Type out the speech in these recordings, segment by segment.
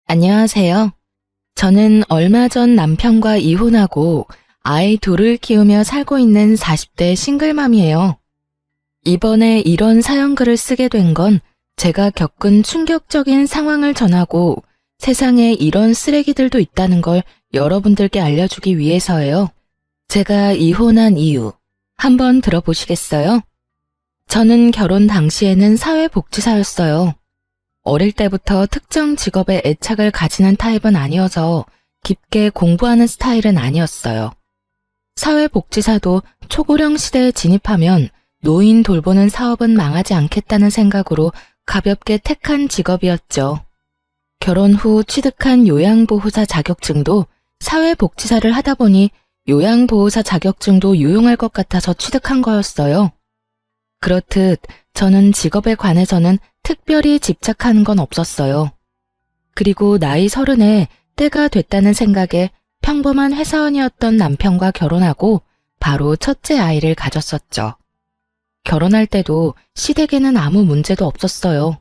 안녕하세요. 저는 얼마 전 남편과 이혼하고 아이 둘을 키우며 살고 있는 40대 싱글맘이에요. 이번에 이런 사연글을 쓰게 된 건 제가 겪은 충격적인 상황을 전하고 세상에 이런 쓰레기들도 있다는 걸 여러분들께 알려주기 위해서예요. 제가 이혼한 이유 한번 들어보시겠어요? 저는 결혼 당시에는 사회복지사였어요. 어릴 때부터 특정 직업에 애착을 가지는 타입은 아니어서 깊게 공부하는 스타일은 아니었어요. 사회복지사도 초고령 시대에 진입하면 노인 돌보는 사업은 망하지 않겠다는 생각으로 가볍게 택한 직업이었죠. 결혼 후 취득한 요양보호사 자격증도 사회복지사를 하다 보니 요양보호사 자격증도 유용할 것 같아서 취득한 거였어요. 그렇듯 저는 직업에 관해서는 특별히 집착하는 건 없었어요. 그리고 나이 30에 때가 됐다는 생각에 평범한 회사원이었던 남편과 결혼하고 바로 첫째 아이를 가졌었죠. 결혼할 때도 시댁에는 아무 문제도 없었어요.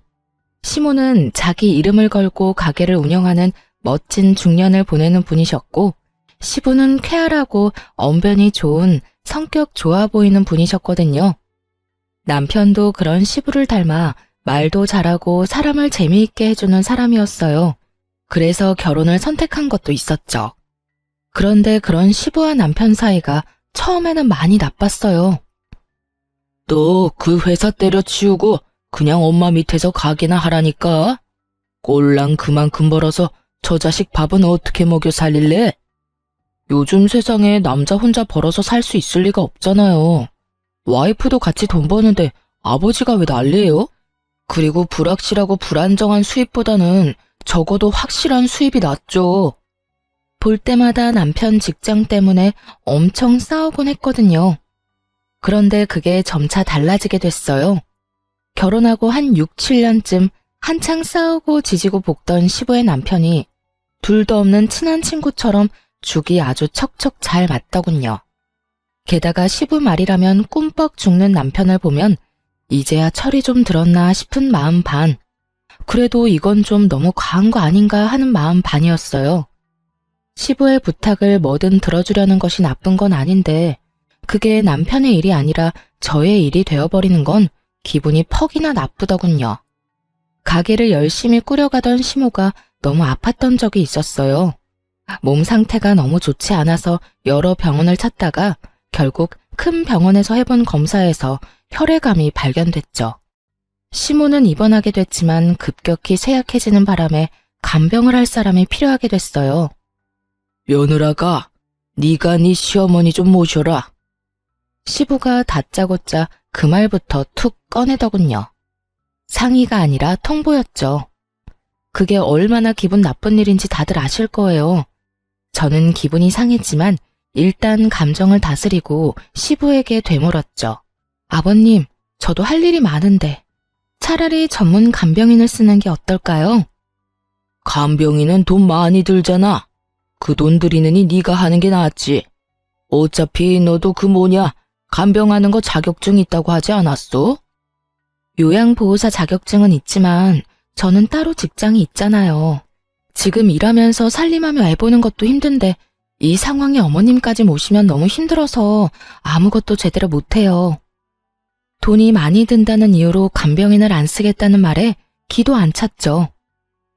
시모는 자기 이름을 걸고 가게를 운영하는 멋진 중년을 보내는 분이셨고, 시부는 쾌활하고 언변이 좋은 성격 좋아 보이는 분이셨거든요. 남편도 그런 시부를 닮아 말도 잘하고 사람을 재미있게 해주는 사람이었어요. 그래서 결혼을 선택한 것도 있었죠. 그런데 그런 시부와 남편 사이가 처음에는 많이 나빴어요. 너 그 회사 때려치우고 그냥 엄마 밑에서 가게나 하라니까. 꼴랑 그만큼 벌어서 저 자식 밥은 어떻게 먹여 살릴래? 요즘 세상에 남자 혼자 벌어서 살 수 있을 리가 없잖아요. 와이프도 같이 돈 버는데 아버지가 왜 난리예요? 그리고 불확실하고 불안정한 수입보다는 적어도 확실한 수입이 낫죠. 볼 때마다 남편 직장 때문에 엄청 싸우곤 했거든요. 그런데 그게 점차 달라지게 됐어요. 결혼하고 한 6, 7년쯤 한창 싸우고 지지고 볶던 시부의 남편이 둘도 없는 친한 친구처럼 죽이 아주 척척 잘 맞더군요. 게다가 시부 말이라면 꿈뻑 죽는 남편을 보면 이제야 철이 좀 들었나 싶은 마음 반, 그래도 이건 좀 너무 과한 거 아닌가 하는 마음 반이었어요. 시부의 부탁을 뭐든 들어주려는 것이 나쁜 건 아닌데 그게 남편의 일이 아니라 저의 일이 되어버리는 건 기분이 퍽이나 나쁘더군요. 가게를 열심히 꾸려가던 시모가 너무 아팠던 적이 있었어요. 몸 상태가 너무 좋지 않아서 여러 병원을 찾다가 결국 큰 병원에서 해본 검사에서 혈액암이 발견됐죠. 시모는 입원하게 됐지만 급격히 쇠약해지는 바람에 간병을 할 사람이 필요하게 됐어요. 며느라가 네가 네 시어머니 좀 모셔라. 시부가 다짜고짜 그 말부터 툭 꺼내더군요. 상의가 아니라 통보였죠. 그게 얼마나 기분 나쁜 일인지 다들 아실 거예요. 저는 기분이 상했지만 일단 감정을 다스리고 시부에게 되물었죠. 아버님, 저도 할 일이 많은데 차라리 전문 간병인을 쓰는 게 어떨까요? 간병인은 돈 많이 들잖아. 그 돈 들이느니 네가 하는 게 낫지. 어차피 너도 그 뭐냐 간병하는 거 자격증 있다고 하지 않았어? 요양보호사 자격증은 있지만 저는 따로 직장이 있잖아요. 지금 일하면서 살림하며 애 보는 것도 힘든데 이 상황에 어머님까지 모시면 너무 힘들어서 아무것도 제대로 못해요. 돈이 많이 든다는 이유로 간병인을 안 쓰겠다는 말에 기도 안 찼죠.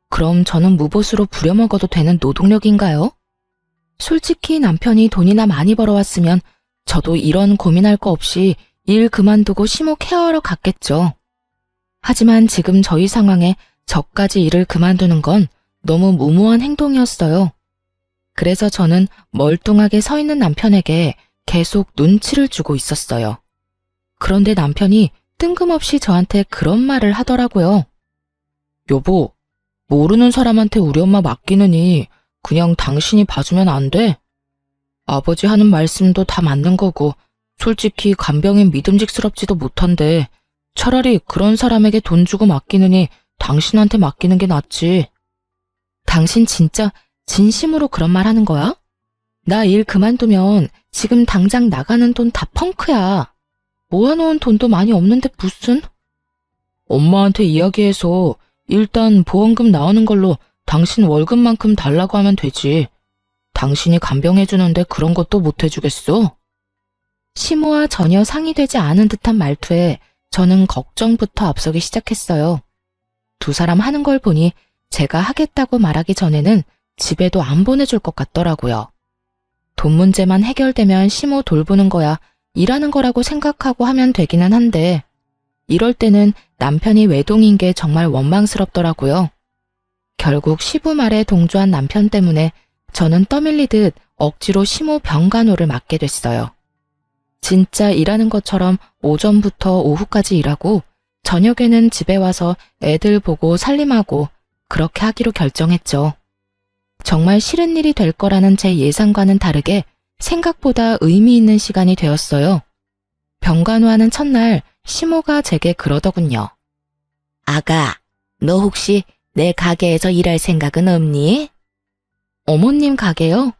그럼 저는 무보수로 부려먹어도 되는 노동력인가요? 솔직히 남편이 돈이나 많이 벌어왔으면 저도 이런 고민할 거 없이 일 그만두고 시모 케어하러 갔겠죠. 하지만 지금 저희 상황에 저까지 일을 그만두는 건 너무 무모한 행동이었어요. 그래서 저는 멀뚱하게 서 있는 남편에게 계속 눈치를 주고 있었어요. 그런데 남편이 뜬금없이 저한테 그런 말을 하더라고요. 여보, 모르는 사람한테 우리 엄마 맡기느니 그냥 당신이 봐주면 안 돼? 아버지 하는 말씀도 다 맞는 거고 솔직히 간병인 믿음직스럽지도 못한데 차라리 그런 사람에게 돈 주고 맡기느니 당신한테 맡기는 게 낫지. 당신 진짜 진심으로 그런 말 하는 거야? 나 일 그만두면 지금 당장 나가는 돈 다 펑크야. 모아놓은 돈도 많이 없는데 무슨? 엄마한테 이야기해서 일단 보험금 나오는 걸로 당신 월급만큼 달라고 하면 되지. 당신이 간병해주는데 그런 것도 못 해주겠어? 시모와 전혀 상의되지 않은 듯한 말투에 저는 걱정부터 앞서기 시작했어요. 두 사람 하는 걸 보니 제가 하겠다고 말하기 전에는 집에도 안 보내줄 것 같더라고요. 돈 문제만 해결되면 시모 돌보는 거야 일하는 거라고 생각하고 하면 되기는 한데 이럴 때는 남편이 외동인 게 정말 원망스럽더라고요. 결국 시부 말에 동조한 남편 때문에 저는 떠밀리듯 억지로 시모 병간호를 맡게 됐어요. 진짜 일하는 것처럼 오전부터 오후까지 일하고 저녁에는 집에 와서 애들 보고 살림하고 그렇게 하기로 결정했죠. 정말 싫은 일이 될 거라는 제 예상과는 다르게 생각보다 의미 있는 시간이 되었어요. 병간호하는 첫날 시모가 제게 그러더군요. 아가, 너 혹시 내 가게에서 일할 생각은 없니? 어머님 가게요?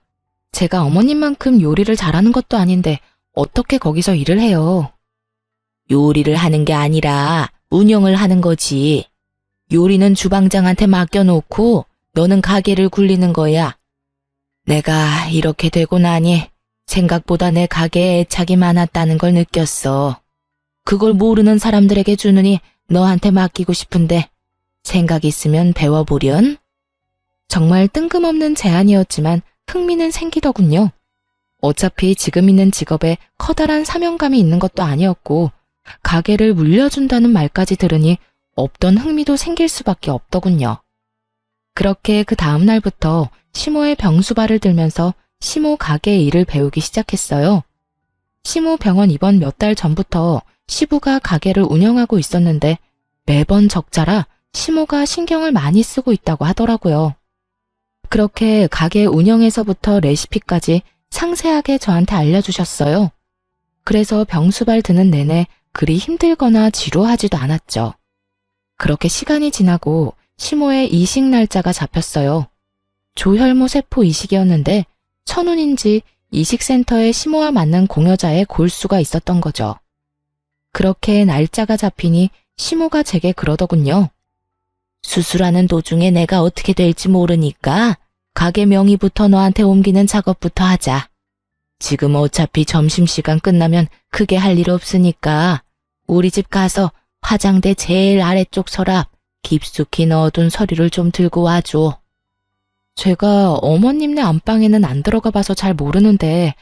제가 어머님만큼 요리를 잘하는 것도 아닌데 어떻게 거기서 일을 해요? 요리를 하는 게 아니라 운영을 하는 거지. 요리는 주방장한테 맡겨놓고 너는 가게를 굴리는 거야. 내가 이렇게 되고 나니 생각보다 내 가게에 애착이 많았다는 걸 느꼈어. 그걸 모르는 사람들에게 주느니 너한테 맡기고 싶은데 생각 있으면 배워보련? 정말 뜬금없는 제안이었지만 흥미는 생기더군요. 어차피 지금 있는 직업에 커다란 사명감이 있는 것도 아니었고 가게를 물려준다는 말까지 들으니 없던 흥미도 생길 수밖에 없더군요. 그렇게 그 다음 날부터 시모의 병수발을 들면서 시모 가게의 일을 배우기 시작했어요. 시모 병원 입원 몇 달 전부터 시부가 가게를 운영하고 있었는데 매번 적자라 시모가 신경을 많이 쓰고 있다고 하더라고요. 그렇게 가게 운영에서부터 레시피까지 상세하게 저한테 알려주셨어요. 그래서 병수발 드는 내내 그리 힘들거나 지루하지도 않았죠. 그렇게 시간이 지나고 시모의 이식 날짜가 잡혔어요. 조혈모 세포 이식이었는데 천운인지 이식센터에 시모와 맞는 공여자의 골수가 있었던 거죠. 그렇게 날짜가 잡히니 시모가 제게 그러더군요. 수술하는 도중에 내가 어떻게 될지 모르니까 가게 명의부터 너한테 옮기는 작업부터 하자. 지금 어차피 점심시간 끝나면 크게 할 일 없으니까 우리 집 가서 화장대 제일 아래쪽 서랍 깊숙이 넣어둔 서류를 좀 들고 와줘. 제가 어머님네 안방에는 안 들어가 봐서 잘 모르는데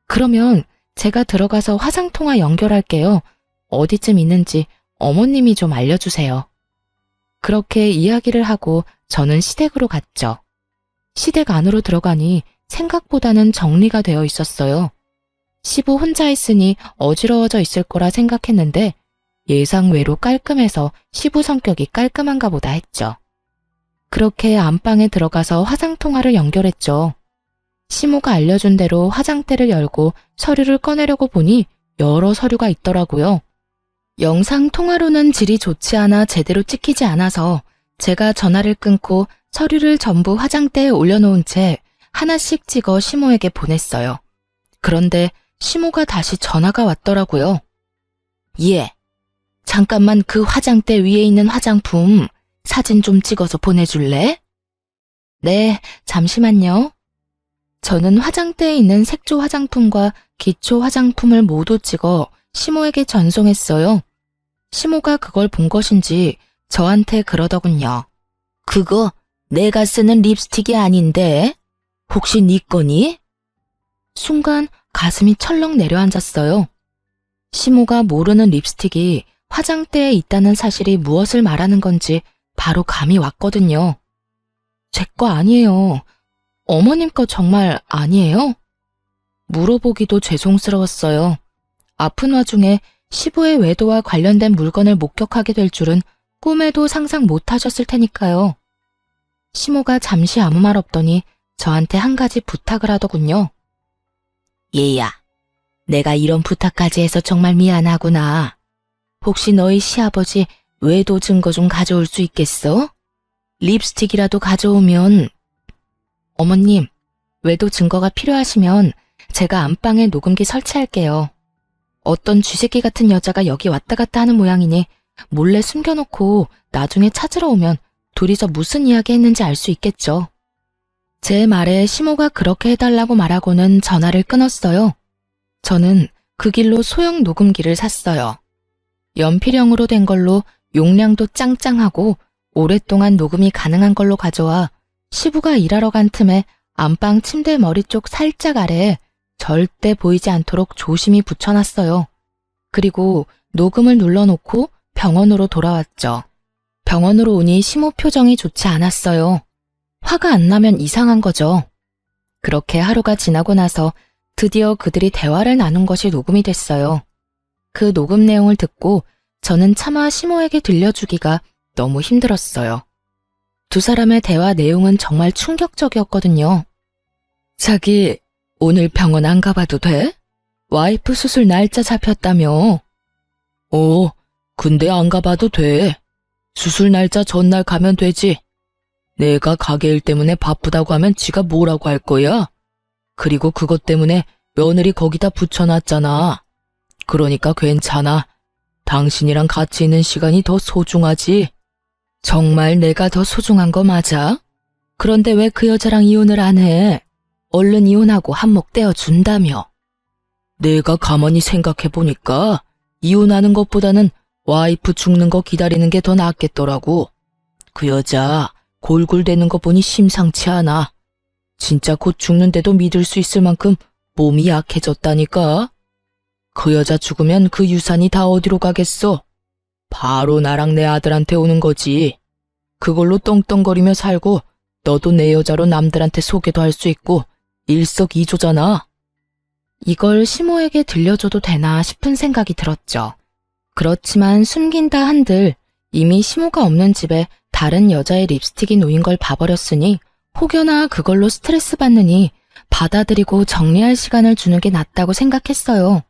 그러면 제가 들어가서 화상통화 연결할게요. 어디쯤 있는지 어머님이 좀 알려주세요. 그렇게 이야기를 하고 저는 시댁으로 갔죠. 시댁 안으로 들어가니 생각보다는 정리가 되어 있었어요. 시부 혼자 있으니 어지러워져 있을 거라 생각했는데 예상외로 깔끔해서 시부 성격이 깔끔한가 보다 했죠. 그렇게 안방에 들어가서 화상통화를 연결했죠. 시모가 알려준 대로 화장대를 열고 서류를 꺼내려고 보니 여러 서류가 있더라고요. 영상통화로는 질이 좋지 않아 제대로 찍히지 않아서 제가 전화를 끊고 서류를 전부 화장대에 올려놓은 채 하나씩 찍어 시모에게 보냈어요. 그런데 시모가 다시 전화가 왔더라고요. 예, 잠깐만 그 화장대 위에 있는 화장품 사진 좀 찍어서 보내줄래? 네, 잠시만요. 저는 화장대에 있는 색조 화장품과 기초 화장품을 모두 찍어 시모에게 전송했어요. 시모가 그걸 본 것인지 저한테 그러더군요. 그거 내가 쓰는 립스틱이 아닌데 혹시 네 거니? 순간 가슴이 철렁 내려앉았어요. 시모가 모르는 립스틱이 화장대에 있다는 사실이 무엇을 말하는 건지 바로 감이 왔거든요. 제 거 아니에요. 어머님 거 정말 아니에요? 물어보기도 죄송스러웠어요. 아픈 와중에 시부의 외도와 관련된 물건을 목격하게 될 줄은 꿈에도 상상 못 하셨을 테니까요. 시모가 잠시 아무 말 없더니 저한테 한 가지 부탁을 하더군요. 얘야, 내가 이런 부탁까지 해서 정말 미안하구나. 혹시 너희 시아버지 외도 증거 좀 가져올 수 있겠어? 립스틱이라도 가져오면. 어머님, 외도 증거가 필요하시면 제가 안방에 녹음기 설치할게요. 어떤 쥐새끼 같은 여자가 여기 왔다 갔다 하는 모양이니 몰래 숨겨놓고 나중에 찾으러 오면 둘이서 무슨 이야기 했는지 알 수 있겠죠. 제 말에 시모가 그렇게 해달라고 말하고는 전화를 끊었어요. 저는 그 길로 소형 녹음기를 샀어요. 연필형으로 된 걸로 용량도 짱짱하고 오랫동안 녹음이 가능한 걸로 가져와 시부가 일하러 간 틈에 안방 침대 머리 쪽 살짝 아래에 절대 보이지 않도록 조심히 붙여놨어요. 그리고 녹음을 눌러놓고 병원으로 돌아왔죠. 병원으로 오니 시모 표정이 좋지 않았어요. 화가 안 나면 이상한 거죠. 그렇게 하루가 지나고 나서 드디어 그들이 대화를 나눈 것이 녹음이 됐어요. 그 녹음 내용을 듣고 저는 차마 시모에게 들려주기가 너무 힘들었어요. 두 사람의 대화 내용은 정말 충격적이었거든요. 자기, 오늘 병원 안 가봐도 돼? 와이프 수술 날짜 잡혔다며. 근데 안 가봐도 돼. 수술 날짜 전날 가면 되지. 내가 가게 일 때문에 바쁘다고 하면 지가 뭐라고 할 거야? 그리고 그것 때문에 며느리 거기다 붙여놨잖아. 그러니까 괜찮아. 당신이랑 같이 있는 시간이 더 소중하지. 정말 내가 더 소중한 거 맞아? 그런데 왜 그 여자랑 이혼을 안 해? 얼른 이혼하고 한몫 떼어준다며. 내가 가만히 생각해보니까 이혼하는 것보다는 와이프 죽는 거 기다리는 게 더 낫겠더라고. 그 여자 골골대는 거 보니 심상치 않아. 진짜 곧 죽는데도 믿을 수 있을 만큼 몸이 약해졌다니까. 그 여자 죽으면 그 유산이 다 어디로 가겠어? 바로 나랑 내 아들한테 오는 거지. 그걸로 떵떵거리며 살고 너도 내 여자로 남들한테 소개도 할 수 있고 일석이조잖아. 이걸 시모에게 들려줘도 되나 싶은 생각이 들었죠. 그렇지만 숨긴다 한들 이미 시모가 없는 집에 다른 여자의 립스틱이 놓인 걸 봐버렸으니 혹여나 그걸로 스트레스 받느니 받아들이고 정리할 시간을 주는 게 낫다고 생각했어요.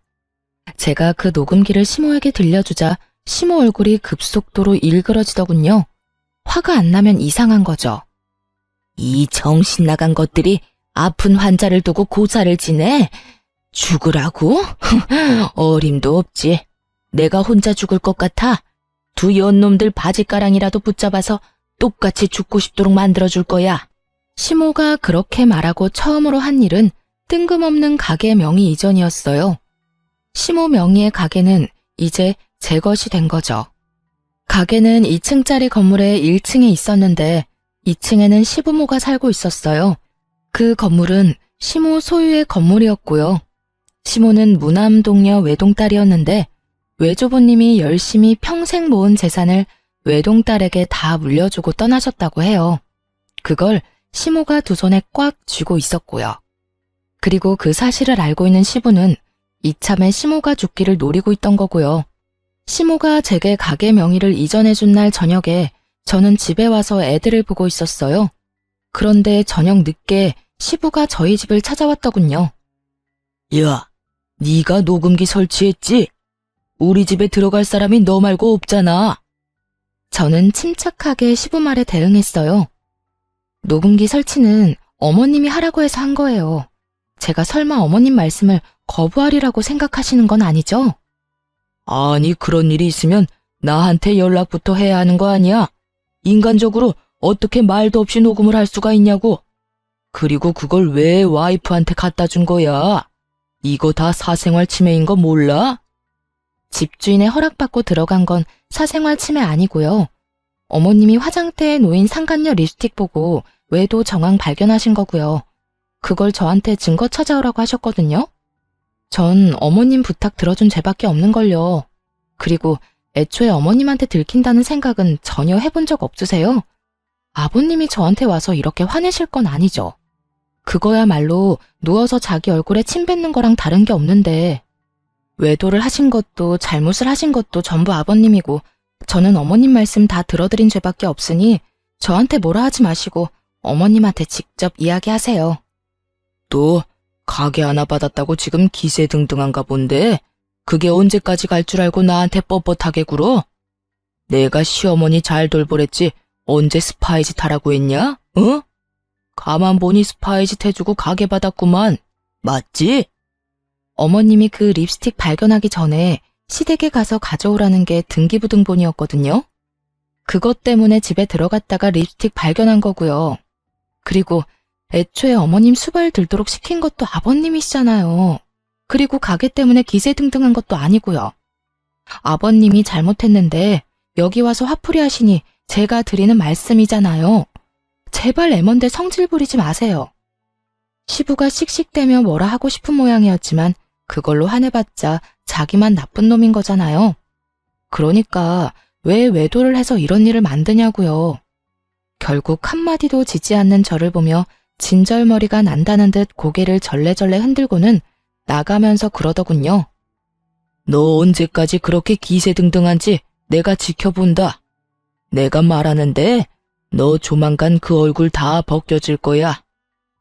제가 그 녹음기를 시모에게 들려주자 시모 얼굴이 급속도로 일그러지더군요. 화가 안 나면 이상한 거죠. 이 정신 나간 것들이 아픈 환자를 두고 고사를 지내? 죽으라고? 어림도 없지. 내가 혼자 죽을 것 같아. 두 연놈들 바지가랑이라도 붙잡아서 똑같이 죽고 싶도록 만들어줄 거야. 시모가 그렇게 말하고 처음으로 한 일은 뜬금없는 가게 명의 이전이었어요. 시모 명의의 가게는 이제 제 것이 된 거죠. 가게는 2층짜리 건물의 1층에 있었는데 2층에는 시부모가 살고 있었어요. 그 건물은 시모 소유의 건물이었고요. 시모는 무남동녀 외동딸이었는데 외조부님이 열심히 평생 모은 재산을 외동딸에게 다 물려주고 떠나셨다고 해요. 그걸 시모가 두 손에 꽉 쥐고 있었고요. 그리고 그 사실을 알고 있는 시부는 이참에 시모가 죽기를 노리고 있던 거고요. 시모가 제게 가게 명의를 이전해준 날 저녁에 저는 집에 와서 애들을 보고 있었어요. 그런데 저녁 늦게 시부가 저희 집을 찾아왔더군요. 야, 네가 녹음기 설치했지? 우리 집에 들어갈 사람이 너 말고 없잖아. 저는 침착하게 시부 말에 대응했어요. 녹음기 설치는 어머님이 하라고 해서 한 거예요. 제가 설마 어머님 말씀을 거부하리라고 생각하시는 건 아니죠? 아니, 그런 일이 있으면 나한테 연락부터 해야 하는 거 아니야? 인간적으로 어떻게 말도 없이 녹음을 할 수가 있냐고. 그리고 그걸 왜 와이프한테 갖다 준 거야? 이거 다 사생활 침해인 거 몰라? 집주인의 허락받고 들어간 건 사생활 침해 아니고요. 어머님이 화장대에 놓인 상간녀 립스틱 보고 외도 정황 발견하신 거고요. 그걸 저한테 증거 찾아오라고 하셨거든요. 전 어머님 부탁 들어준 죄밖에 없는걸요. 그리고 애초에 어머님한테 들킨다는 생각은 전혀 해본 적 없으세요? 아버님이 저한테 와서 이렇게 화내실 건 아니죠. 그거야말로 누워서 자기 얼굴에 침 뱉는 거랑 다른 게 없는데 외도를 하신 것도 잘못을 하신 것도 전부 아버님이고 저는 어머님 말씀 다 들어드린 죄밖에 없으니 저한테 뭐라 하지 마시고 어머님한테 직접 이야기하세요. 또 가게 하나 받았다고 지금 기세등등한가 본데 그게 언제까지 갈 줄 알고 나한테 뻣뻣하게 굴어? 내가 시어머니 잘 돌보랬지 언제 스파이짓 하라고 했냐? 어? 가만 보니 스파이짓 해주고 가게 받았구만. 맞지? 어머님이 그 립스틱 발견하기 전에 시댁에 가서 가져오라는 게 등기부등본이었거든요. 그것 때문에 집에 들어갔다가 립스틱 발견한 거고요. 그리고 애초에 어머님 수발 들도록 시킨 것도 아버님이시잖아요. 그리고 가게 때문에 기세등등한 것도 아니고요. 아버님이 잘못했는데 여기 와서 화풀이 하시니 제가 드리는 말씀이잖아요. 제발 애먼데 성질 부리지 마세요. 시부가 씩씩대며 뭐라 하고 싶은 모양이었지만 그걸로 화내봤자 자기만 나쁜 놈인 거잖아요. 그러니까 왜 외도를 해서 이런 일을 만드냐고요. 결국 한마디도 짓지 않는 저를 보며 진절머리가 난다는 듯 고개를 절레절레 흔들고는 나가면서 그러더군요. 너 언제까지 그렇게 기세등등한지 내가 지켜본다. 내가 말하는데 너 조만간 그 얼굴 다 벗겨질 거야.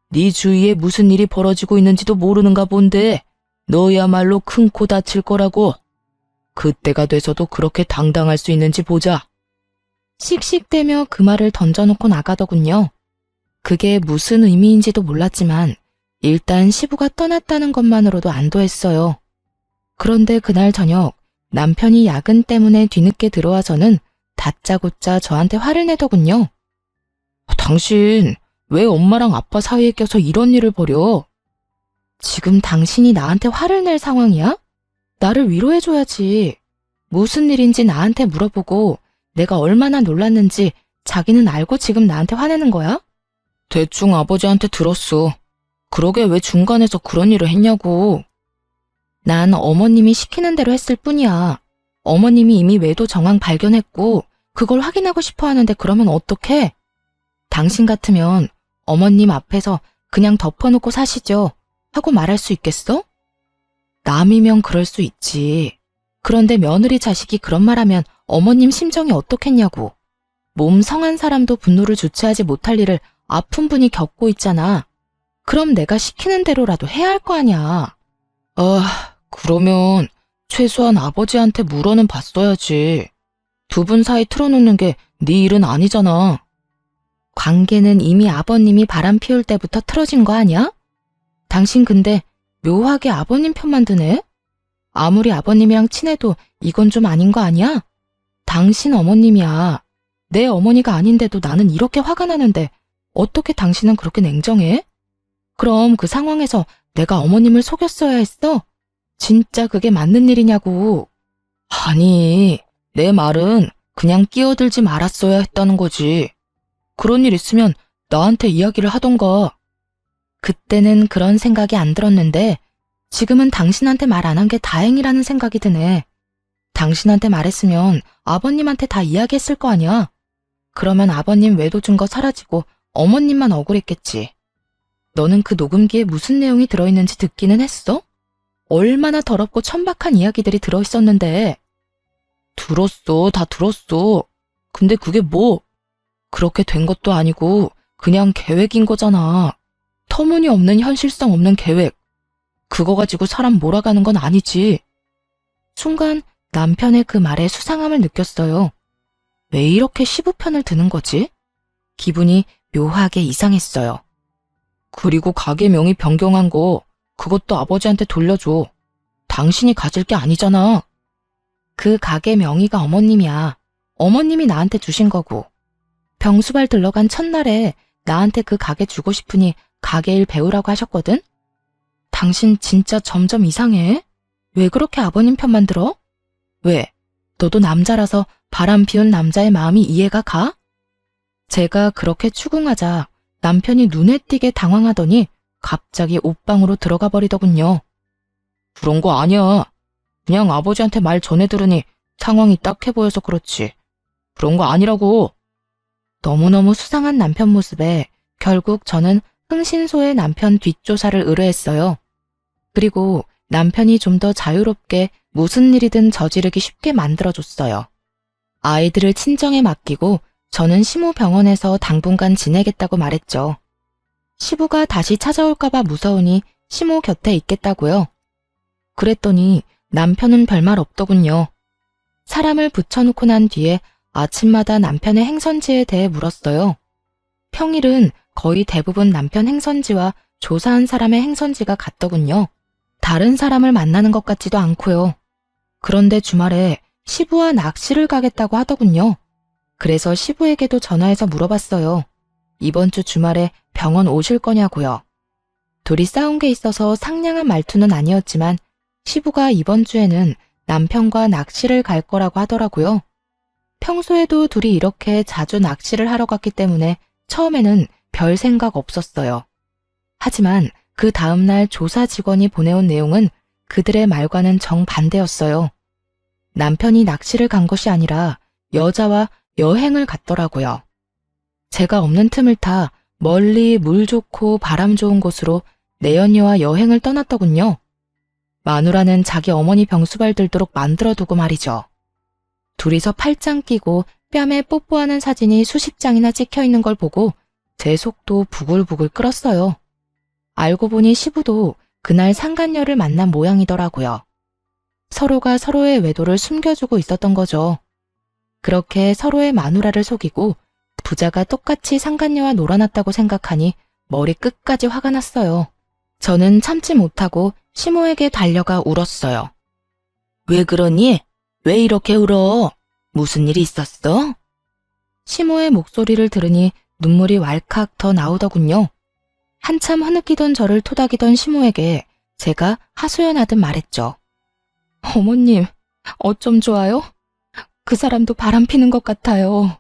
네 주위에 무슨 일이 벌어지고 있는지도 모르는가 본데 너야말로 큰 코 다칠 거라고. 그때가 돼서도 그렇게 당당할 수 있는지 보자. 씩씩대며 그 말을 던져놓고 나가더군요. 그게 무슨 의미인지도 몰랐지만 일단 시부가 떠났다는 것만으로도 안도했어요. 그런데 그날 저녁 남편이 야근 때문에 뒤늦게 들어와서는 다짜고짜 저한테 화를 내더군요. 당신 왜 엄마랑 아빠 사이에 껴서 이런 일을 벌여? 지금 당신이 나한테 화를 낼 상황이야? 나를 위로해줘야지. 무슨 일인지 나한테 물어보고 내가 얼마나 놀랐는지 자기는 알고 지금 나한테 화내는 거야? 대충 아버지한테 들었어. 그러게 왜 중간에서 그런 일을 했냐고. 난 어머님이 시키는 대로 했을 뿐이야. 어머님이 이미 외도 정황 발견했고 그걸 확인하고 싶어 하는데 그러면 어떡해? 당신 같으면 어머님 앞에서 그냥 덮어놓고 사시죠 하고 말할 수 있겠어? 남이면 그럴 수 있지. 그런데 며느리 자식이 그런 말하면 어머님 심정이 어떻겠냐고. 몸 성한 사람도 분노를 주체하지 못할 일을 아픈 분이 겪고 있잖아. 그럼 내가 시키는 대로라도 해야 할 거 아니야. 그러면 최소한 아버지한테 물어는 봤어야지. 두 분 사이 틀어놓는 게 네 일은 아니잖아. 관계는 이미 아버님이 바람 피울 때부터 틀어진 거 아니야? 당신 근데 묘하게 아버님 편만 드네? 아무리 아버님이랑 친해도 이건 좀 아닌 거 아니야? 당신 어머님이야. 내 어머니가 아닌데도 나는 이렇게 화가 나는데 어떻게 당신은 그렇게 냉정해? 그럼 그 상황에서 내가 어머님을 속였어야 했어? 진짜 그게 맞는 일이냐고. 아니, 내 말은 그냥 끼어들지 말았어야 했다는 거지. 그런 일 있으면 나한테 이야기를 하던가. 그때는 그런 생각이 안 들었는데 지금은 당신한테 말 안 한 게 다행이라는 생각이 드네. 당신한테 말했으면 아버님한테 다 이야기했을 거 아니야. 그러면 아버님 외도 증거 사라지고 어머님만 억울했겠지. 너는 그 녹음기에 무슨 내용이 들어있는지 듣기는 했어? 얼마나 더럽고 천박한 이야기들이 들어있었는데. 들었어, 다 들었어. 근데 그게 뭐? 그렇게 된 것도 아니고 그냥 계획인 거잖아. 터무니없는 현실성 없는 계획. 그거 가지고 사람 몰아가는 건 아니지. 순간 남편의 그 말에 수상함을 느꼈어요. 왜 이렇게 시부 편을 드는 거지? 기분이 묘하게 이상했어요. 그리고 가게 명의 변경한 거 그것도 아버지한테 돌려줘. 당신이 가질 게 아니잖아. 그 가게 명의가 어머님이야. 어머님이 나한테 주신 거고. 병수발 들러간 첫날에 나한테 그 가게 주고 싶으니 가게 일 배우라고 하셨거든? 당신 진짜 점점 이상해. 왜 그렇게 아버님 편만 들어? 왜? 너도 남자라서 바람 피운 남자의 마음이 이해가 가? 제가 그렇게 추궁하자 남편이 눈에 띄게 당황하더니 갑자기 옷방으로 들어가 버리더군요. 그런 거 아니야. 그냥 아버지한테 말 전해 들으니 상황이 딱해 보여서 그렇지. 그런 거 아니라고. 너무너무 수상한 남편 모습에 결국 저는 흥신소의 남편 뒷조사를 의뢰했어요. 그리고 남편이 좀 더 자유롭게 무슨 일이든 저지르기 쉽게 만들어줬어요. 아이들을 친정에 맡기고 저는 시모 병원에서 당분간 지내겠다고 말했죠. 시부가 다시 찾아올까봐 무서우니 시모 곁에 있겠다고요. 그랬더니 남편은 별말 없더군요. 사람을 붙여놓고 난 뒤에 아침마다 남편의 행선지에 대해 물었어요. 평일은 거의 대부분 남편 행선지와 조사한 사람의 행선지가 같더군요. 다른 사람을 만나는 것 같지도 않고요. 그런데 주말에 시부와 낚시를 가겠다고 하더군요. 그래서 시부에게도 전화해서 물어봤어요. 이번 주 주말에 병원 오실 거냐고요. 둘이 싸운 게 있어서 상냥한 말투는 아니었지만 시부가 이번 주에는 남편과 낚시를 갈 거라고 하더라고요. 평소에도 둘이 이렇게 자주 낚시를 하러 갔기 때문에 처음에는 별 생각 없었어요. 하지만 그 다음날 조사 직원이 보내온 내용은 그들의 말과는 정반대였어요. 남편이 낚시를 간 것이 아니라 여자와 여행을 갔더라고요. 제가 없는 틈을 타 멀리 물 좋고 바람 좋은 곳으로 내연녀와 여행을 떠났더군요. 마누라는 자기 어머니 병수발 들도록 만들어두고 말이죠. 둘이서 팔짱 끼고 뺨에 뽀뽀하는 사진이 수십 장이나 찍혀 있는 걸 보고 제 속도 부글부글 끓었어요. 알고 보니 시부도 그날 상간녀를 만난 모양이더라고요. 서로가 서로의 외도를 숨겨주고 있었던 거죠. 그렇게 서로의 마누라를 속이고 부자가 똑같이 상간녀와 놀아났다고 생각하니 머리 끝까지 화가 났어요. 저는 참지 못하고 시모에게 달려가 울었어요. 왜 그러니? 왜 이렇게 울어? 무슨 일이 있었어? 시모의 목소리를 들으니 눈물이 왈칵 더 나오더군요. 한참 흐느끼던 저를 토닥이던 시모에게 제가 하소연하듯 말했죠. 어머님, 어쩜 좋아요? 그 사람도 바람 피는 것 같아요.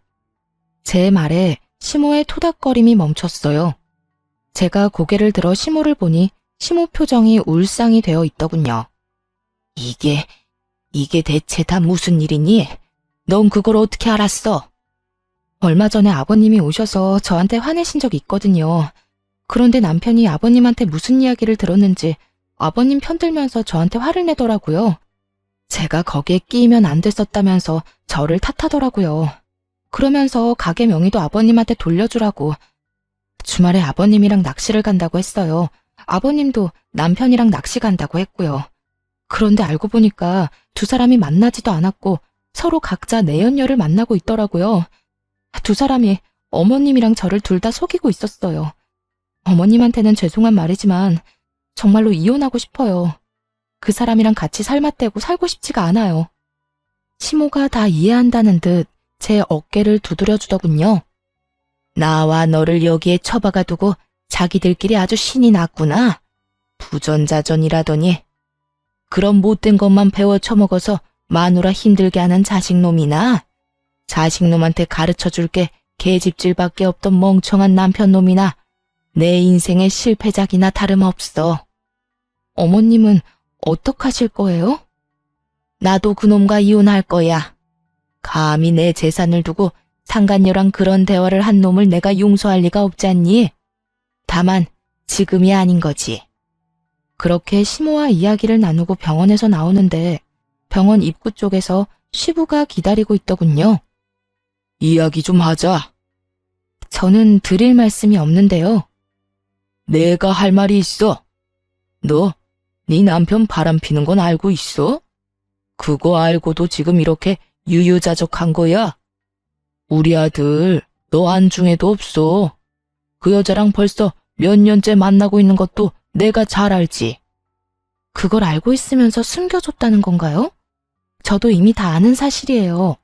제 말에 시모의 토닥거림이 멈췄어요. 제가 고개를 들어 시모를 보니 시모 표정이 울상이 되어 있더군요. 이게 대체 다 무슨 일이니? 넌 그걸 어떻게 알았어? 얼마 전에 아버님이 오셔서 저한테 화내신 적이 있거든요. 그런데 남편이 아버님한테 무슨 이야기를 들었는지 아버님 편들면서 저한테 화를 내더라고요. 제가 거기에 끼이면 안 됐었다면서 저를 탓하더라고요. 그러면서 가게 명의도 아버님한테 돌려주라고. 주말에 아버님이랑 낚시를 간다고 했어요. 아버님도 남편이랑 낚시 간다고 했고요. 그런데 알고 보니까 두 사람이 만나지도 않았고 서로 각자 내연녀를 만나고 있더라고요. 두 사람이 어머님이랑 저를 둘 다 속이고 있었어요. 어머님한테는 죄송한 말이지만 정말로 이혼하고 싶어요. 그 사람이랑 같이 살맛대고 살고 싶지가 않아요. 시모가 다 이해한다는 듯 제 어깨를 두드려주더군요. 나와 너를 여기에 처박아 두고 자기들끼리 아주 신이 났구나. 부전자전이라더니. 그런 못된 것만 배워 처먹어서 마누라 힘들게 하는 자식놈이나 자식놈한테 가르쳐줄 게 계집질밖에 없던 멍청한 남편놈이나 내 인생의 실패작이나 다름없어. 어머님은 어떡하실 거예요? 나도 그놈과 이혼할 거야. 감히 내 재산을 두고 상간녀랑 그런 대화를 한 놈을 내가 용서할 리가 없잖니. 다만 지금이 아닌 거지. 그렇게 시모와 이야기를 나누고 병원에서 나오는데 병원 입구 쪽에서 시부가 기다리고 있더군요. 이야기 좀 하자. 저는 드릴 말씀이 없는데요. 내가 할 말이 있어. 너, 네 남편 바람 피는 건 알고 있어? 그거 알고도 지금 이렇게 유유자적한 거야? 우리 아들, 너 안중에도 없어. 그 여자랑 벌써 몇 년째 만나고 있는 것도 내가 잘 알지. 그걸 알고 있으면서 숨겨줬다는 건가요? 저도 이미 다 아는 사실이에요.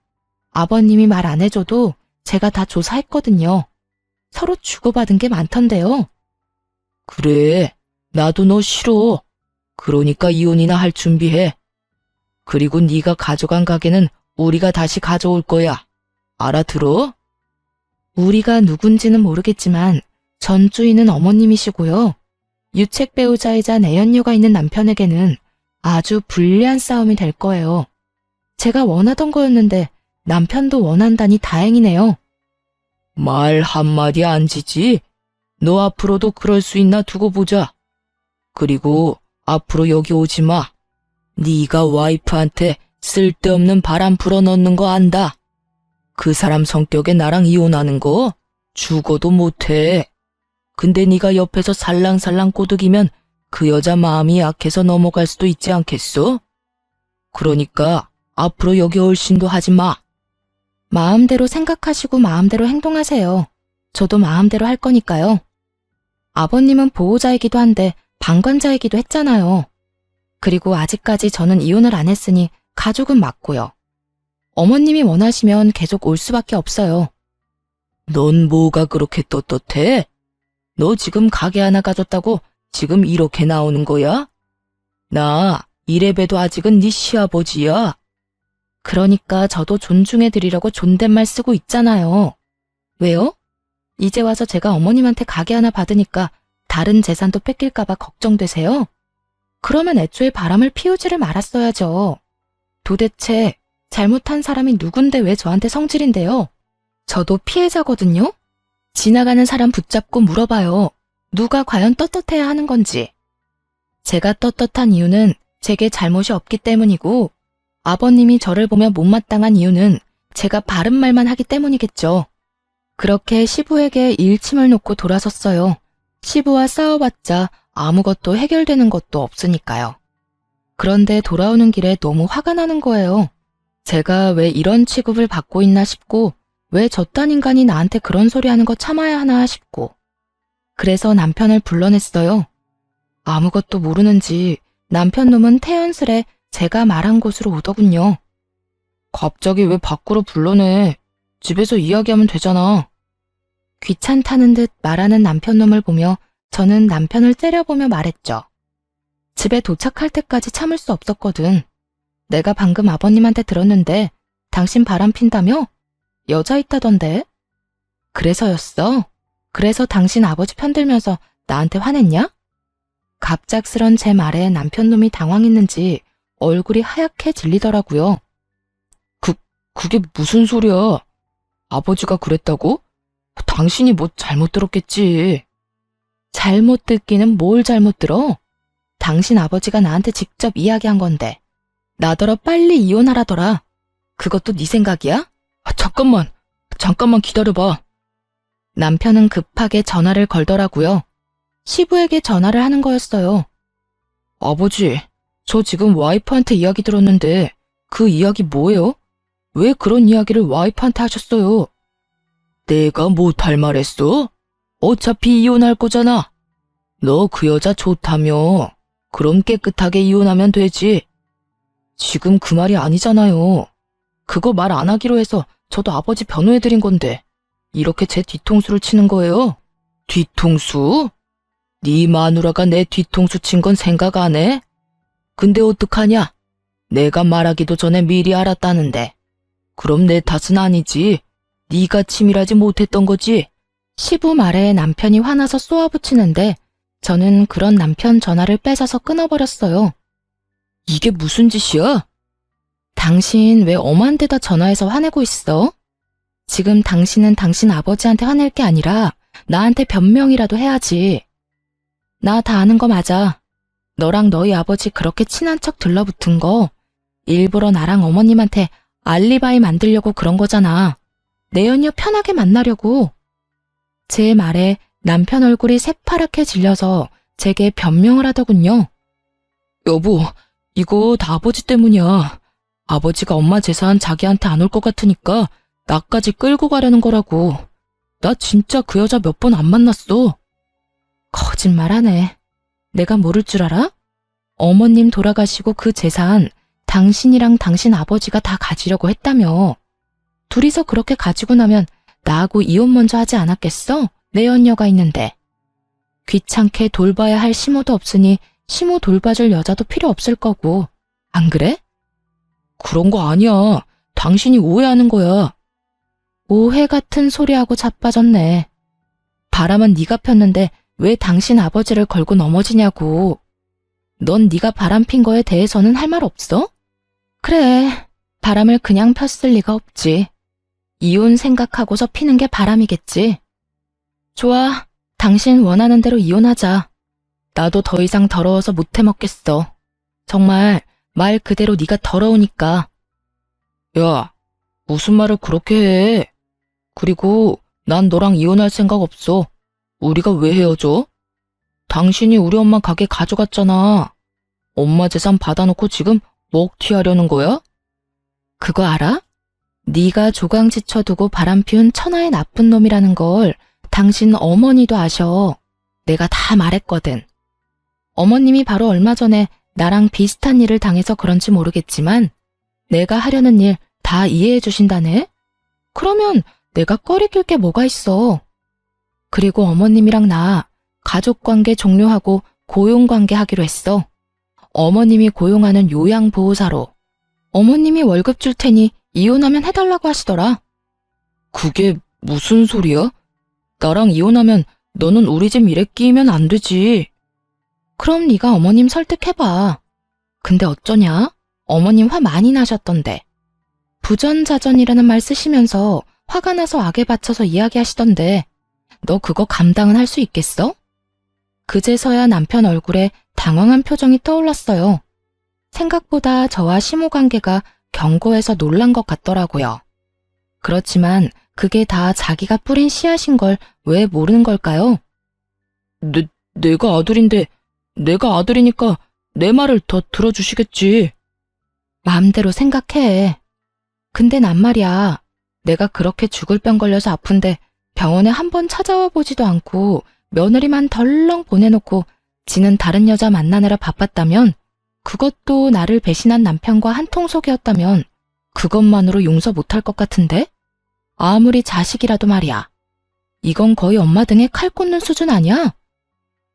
아버님이 말 안 해줘도 제가 다 조사했거든요. 서로 주고받은 게 많던데요. 그래, 나도 너 싫어. 그러니까 이혼이나 할 준비해. 그리고 네가 가져간 가게는 우리가 다시 가져올 거야. 알아들어? 우리가 누군지는 모르겠지만 전 주인은 어머님이시고요. 유책 배우자이자 내연녀가 있는 남편에게는 아주 불리한 싸움이 될 거예요. 제가 원하던 거였는데 남편도 원한다니 다행이네요. 말 한마디 안 지지? 너 앞으로도 그럴 수 있나 두고 보자. 그리고 앞으로 여기 오지 마. 네가 와이프한테 쓸데없는 바람 불어넣는 거 안다. 그 사람 성격에 나랑 이혼하는 거 죽어도 못해. 근데 네가 옆에서 살랑살랑 꼬드기면 그 여자 마음이 약해서 넘어갈 수도 있지 않겠어? 그러니까 앞으로 여기 올 신도 하지 마. 마음대로 생각하시고 마음대로 행동하세요. 저도 마음대로 할 거니까요. 아버님은 보호자이기도 한데 방관자이기도 했잖아요. 그리고 아직까지 저는 이혼을 안 했으니 가족은 맞고요. 어머님이 원하시면 계속 올 수밖에 없어요. 넌 뭐가 그렇게 떳떳해? 너 지금 가게 하나 가졌다고 지금 이렇게 나오는 거야? 나 이래봬도 아직은 네 시아버지야. 그러니까 저도 존중해드리려고 존댓말 쓰고 있잖아요. 왜요? 이제 와서 제가 어머님한테 가게 하나 받으니까 다른 재산도 뺏길까봐 걱정되세요? 그러면 애초에 바람을 피우지를 말았어야죠. 도대체 잘못한 사람이 누군데 왜 저한테 성질인데요? 저도 피해자거든요? 지나가는 사람 붙잡고 물어봐요. 누가 과연 떳떳해야 하는 건지. 제가 떳떳한 이유는 제게 잘못이 없기 때문이고, 아버님이 저를 보며 못마땅한 이유는 제가 바른 말만 하기 때문이겠죠. 그렇게 시부에게 일침을 놓고 돌아섰어요. 시부와 싸워봤자 아무것도 해결되는 것도 없으니까요. 그런데 돌아오는 길에 너무 화가 나는 거예요. 제가 왜 이런 취급을 받고 있나 싶고, 왜 저딴 인간이 나한테 그런 소리 하는 거 참아야 하나 싶고. 그래서 남편을 불러냈어요. 아무것도 모르는지 남편 놈은 태연스레 제가 말한 곳으로 오더군요. 갑자기 왜 밖으로 불러내? 집에서 이야기하면 되잖아. 귀찮다는 듯 말하는 남편 놈을 보며 저는 남편을 째려보며 말했죠. 집에 도착할 때까지 참을 수 없었거든. 내가 방금 아버님한테 들었는데 당신 바람 핀다며? 여자 있다던데? 그래서였어? 그래서 당신 아버지 편들면서 나한테 화냈냐? 갑작스런 제 말에 남편 놈이 당황했는지 얼굴이 하얗게 질리더라고요. 그게 무슨 소리야? 아버지가 그랬다고? 당신이 뭐 잘못 들었겠지. 잘못 듣기는 뭘 잘못 들어? 당신 아버지가 나한테 직접 이야기한 건데. 나더러 빨리 이혼하라더라. 그것도 네 생각이야? 잠깐만 기다려봐. 남편은 급하게 전화를 걸더라고요. 시부에게 전화를 하는 거였어요. 아버지, 저 지금 와이프한테 이야기 들었는데 그 이야기 뭐예요? 왜 그런 이야기를 와이프한테 하셨어요? 내가 못할 말했어? 어차피 이혼할 거잖아. 너 그 여자 좋다며. 그럼 깨끗하게 이혼하면 되지. 지금 그 말이 아니잖아요. 그거 말 안 하기로 해서 저도 아버지 변호해드린 건데 이렇게 제 뒤통수를 치는 거예요? 뒤통수? 네 마누라가 내 뒤통수 친 건 생각 안 해? 근데 어떡하냐? 내가 말하기도 전에 미리 알았다는데. 그럼 내 탓은 아니지. 네가 치밀하지 못했던 거지. 시부 말에 남편이 화나서 쏘아붙이는데 저는 그런 남편 전화를 뺏어서 끊어버렸어요. 이게 무슨 짓이야? 당신 왜 엄한 데다 전화해서 화내고 있어? 지금 당신은 당신 아버지한테 화낼 게 아니라 나한테 변명이라도 해야지. 나 다 아는 거 맞아. 너랑 너희 아버지 그렇게 친한 척 들러붙은 거 일부러 나랑 어머님한테 알리바이 만들려고 그런 거잖아. 내연녀 편하게 만나려고. 제 말에 남편 얼굴이 새파랗게 질려서 제게 변명을 하더군요. 여보, 이거 다 아버지 때문이야. 아버지가 엄마 재산 자기한테 안 올 것 같으니까 나까지 끌고 가려는 거라고. 나 진짜 그 여자 몇 번 안 만났어. 거짓말하네. 내가 모를 줄 알아? 어머님 돌아가시고 그 재산 당신이랑 당신 아버지가 다 가지려고 했다며. 둘이서 그렇게 가지고 나면 나하고 이혼 먼저 하지 않았겠어? 내연녀가 있는데. 귀찮게 돌봐야 할 시모도 없으니 시모 돌봐줄 여자도 필요 없을 거고. 안 그래? 그런 거 아니야. 당신이 오해하는 거야. 오해 같은 소리하고 자빠졌네. 바람은 네가 폈는데 왜 당신 아버지를 걸고 넘어지냐고. 넌 네가 바람 핀 거에 대해서는 할 말 없어? 그래, 바람을 그냥 폈을 리가 없지. 이혼 생각하고서 피는 게 바람이겠지. 좋아, 당신 원하는 대로 이혼하자. 나도 더 이상 더러워서 못 해먹겠어. 정말 말 그대로 네가 더러우니까. 야, 무슨 말을 그렇게 해? 그리고 난 너랑 이혼할 생각 없어. 우리가 왜 헤어져? 당신이 우리 엄마 가게 가져갔잖아. 엄마 재산 받아놓고 지금 먹튀하려는 거야? 그거 알아? 네가 조강지쳐 두고 바람 피운 천하의 나쁜 놈이라는 걸 당신 어머니도 아셔. 내가 다 말했거든. 어머님이 바로 얼마 전에 나랑 비슷한 일을 당해서 그런지 모르겠지만 내가 하려는 일 다 이해해 주신다네? 그러면 내가 꺼리낄 게 뭐가 있어. 그리고 어머님이랑 나 가족관계 종료하고 고용관계 하기로 했어. 어머님이 고용하는 요양보호사로. 어머님이 월급 줄 테니 이혼하면 해달라고 하시더라. 그게 무슨 소리야? 나랑 이혼하면 너는 우리 집 일에 끼면 안 되지. 그럼 네가 어머님 설득해봐. 근데 어쩌냐? 어머님 화 많이 나셨던데. 부전자전이라는 말 쓰시면서 화가 나서 악에 받쳐서 이야기하시던데 너 그거 감당은 할 수 있겠어? 그제서야 남편 얼굴에 당황한 표정이 떠올랐어요. 생각보다 저와 시모 관계가 견고해서 놀란 것 같더라고요. 그렇지만 그게 다 자기가 뿌린 씨앗인 걸 왜 모르는 걸까요? 내가 아들인데, 내가 아들이니까 내 말을 더 들어주시겠지. 마음대로 생각해. 근데 난 말이야. 내가 그렇게 죽을 병 걸려서 아픈데 병원에 한 번 찾아와 보지도 않고 며느리만 덜렁 보내놓고 지는 다른 여자 만나느라 바빴다면, 그것도 나를 배신한 남편과 한통속이었다면 그것만으로 용서 못할 것 같은데? 아무리 자식이라도 말이야. 이건 거의 엄마 등에 칼 꽂는 수준 아니야?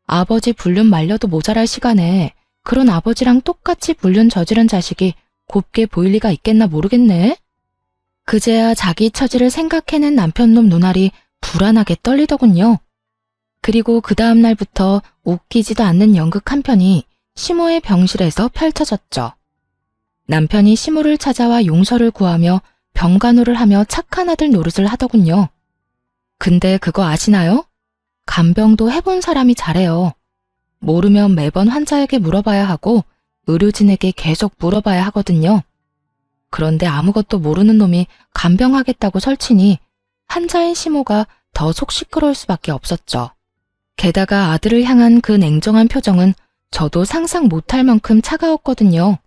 아버지 불륜 말려도 모자랄 시간에 그런 아버지랑 똑같이 불륜 저지른 자식이 곱게 보일 리가 있겠나 모르겠네. 그제야 자기 처지를 생각해낸 남편놈 눈알이 불안하게 떨리더군요. 그리고 그 다음 날부터 웃기지도 않는 연극 한 편이 시모의 병실에서 펼쳐졌죠. 남편이 시모를 찾아와 용서를 구하며 병간호를 하며 착한 아들 노릇을 하더군요. 근데 그거 아시나요? 간병도 해본 사람이 잘해요. 모르면 매번 환자에게 물어봐야 하고 의료진에게 계속 물어봐야 하거든요. 그런데 아무것도 모르는 놈이 간병하겠다고 설치니 환자인 시모가 더 속 시끄러울 수밖에 없었죠. 게다가 아들을 향한 그 냉정한 표정은 저도 상상 못할 만큼 차가웠거든요.